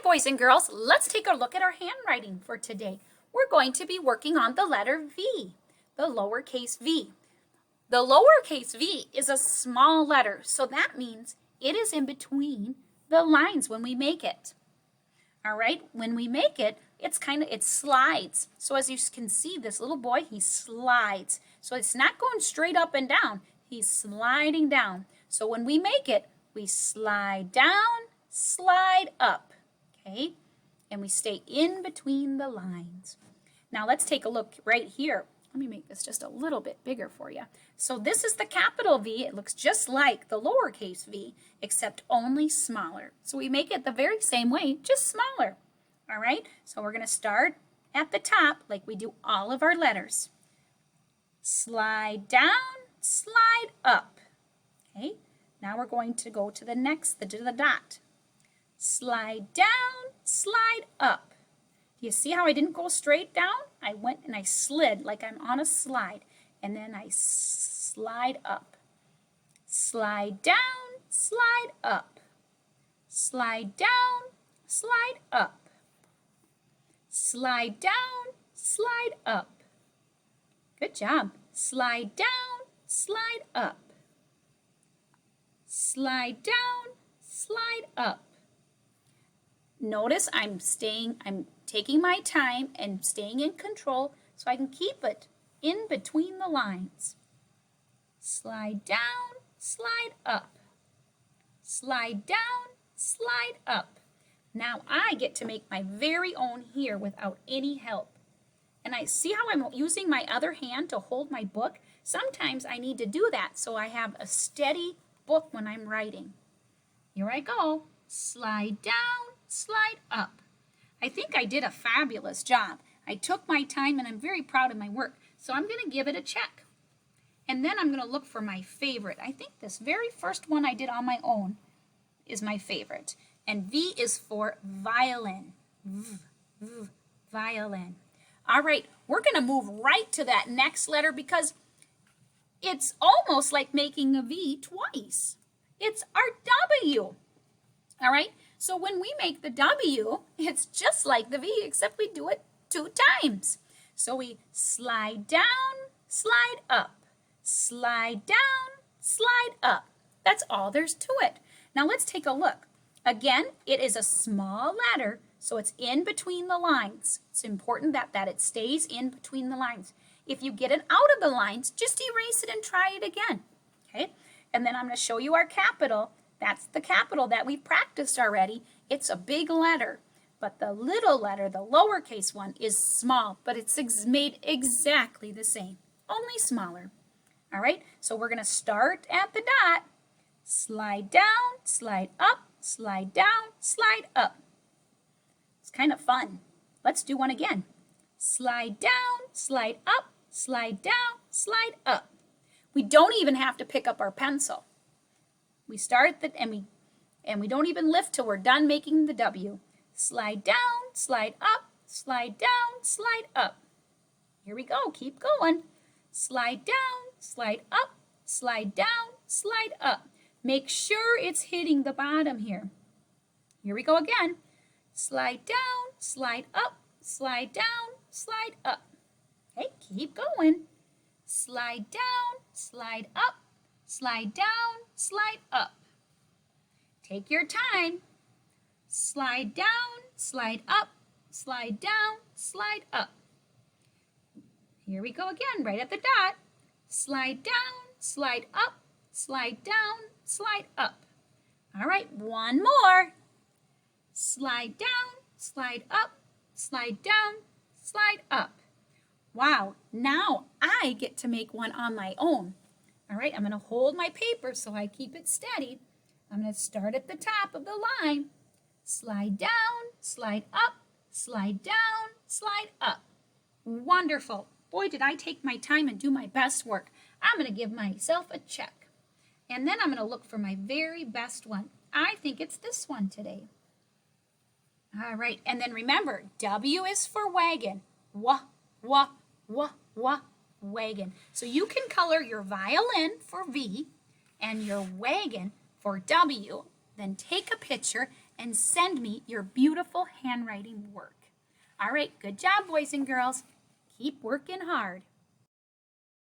boys and girls, let's take a look at our handwriting for today. We're going to be working on the letter V, the lowercase v. The lowercase v is a small letter, so that means it is in between the lines when we make it. All right, when we make it, it slides. So as you can see, this little boy, he slides. So it's not going straight up and down. He's sliding down. So when we make it, we slide down, slide up, okay? And we stay in between the lines. Now let's take a look right here. Let me make this just a little bit bigger for you. So this is the capital V. It looks just like the lowercase v, except only smaller. So we make it the very same way, just smaller. All right, so we're going to start at the top like we do all of our letters. Slide down, slide up. Okay, now we're going to go to the next, to the dot. Slide down, slide up. Do you see how I didn't go straight down? I went and I slid like I'm on a slide, and then I slide up. Slide down, slide up. Slide down, slide up. Slide down, slide up. Good job. Slide down, slide up. Slide down, slide up. Notice I'm taking my time and staying in control so I can keep it in between the lines. Slide down, slide up. Slide down, slide up. Now I get to make my very own here without any help. And I see how I'm using my other hand to hold my book. Sometimes I need to do that so I have a steady book when I'm writing. Here I go. Slide down, slide up. I think I did a fabulous job. I took my time and I'm very proud of my work. So I'm going to give it a check. And then I'm going to look for my favorite. I think this very first one I did on my own is my favorite. And V is for violin. Violin. All right, we're going to move right to that next letter because it's almost like making a V twice. It's our W. All right, so when we make the W, it's just like the V, except we do it 2 times. So we slide down, slide up. Slide down, slide up. That's all there's to it. Now let's take a look. Again, it is a small letter, so it's in between the lines. It's important that it stays in between the lines. If you get it out of the lines, just erase it and try it again. Okay? And then I'm going to show you our capital. That's the capital that we've practiced already. It's a big letter, but the little letter, the lowercase one, is small, but it's made exactly the same, only smaller. All right, so we're going to start at the dot. Slide down, slide up, slide down, slide up. It's kind of fun. Let's do one again. Slide down, slide up, slide down, slide up. We don't even have to pick up our pencil. We start and we don't even lift till we're done making the W. Slide down, slide up, slide down, slide up. Here we go. Keep going. Slide down, slide up, slide down, slide up. Make sure it's hitting the bottom here. Here we go again. Slide down, slide up, slide down, slide up. Okay, keep going. Slide down, slide up, slide down, slide up. Take your time. Slide down, slide up, slide down, slide up. Here we go again, right at the dot. Slide down, slide up, slide down, slide up. All right, one more. Slide down, slide up, slide down, slide up. Wow, now I get to make one on my own. All right, I'm going to hold my paper so I keep it steady. I'm going to start at the top of the line. Slide down, slide up, slide down, slide up. Wonderful. Boy, did I take my time and do my best work. I'm going to give myself a check. And then I'm going to look for my very best one. I think it's this one today. All right, and then remember, W is for wagon. Wah, wah, wah, wah, wagon. So you can color your violin for V and your wagon for W. Then take a picture and send me your beautiful handwriting work. All right, good job, boys and girls. Keep working hard.